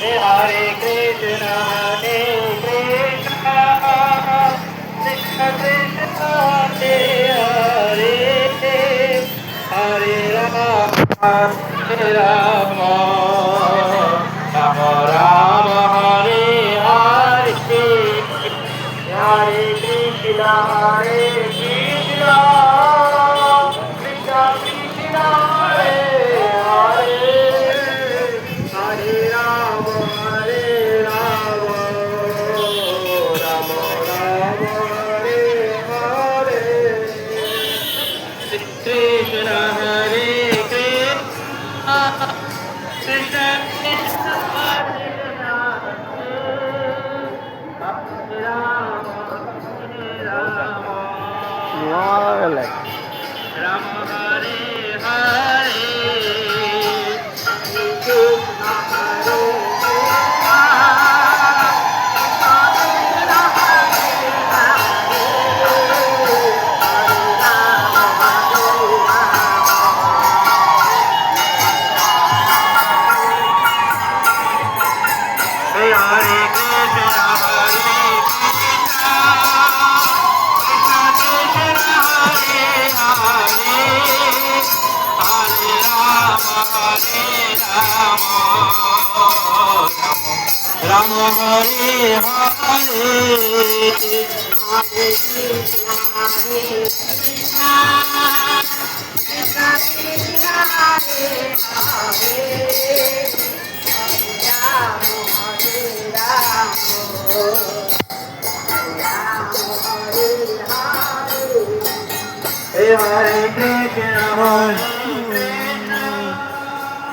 Hare Krishna, Krishna Krishna, Hare Hare, Hare Rama, Hare Rama, Rama Rama, Hare Hare, Hare Krishna, Krishna Krishna, Hare Hare, Hare Rama, Hare Rama, Rama Rama, Hare Hare, Krishna Hare Krishna, Krishna Krishna, Hare Hare, Hare Rama, Hare Rama, Rama Hare Hare, Krishna Hare Krishna, Krishna Krishna, Hare Hare Krishna, Hare Krishna, Krishna Krishna, Hare Hare, Hare Rama, Hare Rama, Rama Hare Hare, Hare Krishna, Hare Krishna, Krishna Krishna, Hare Hare, Hare Krishna, Hare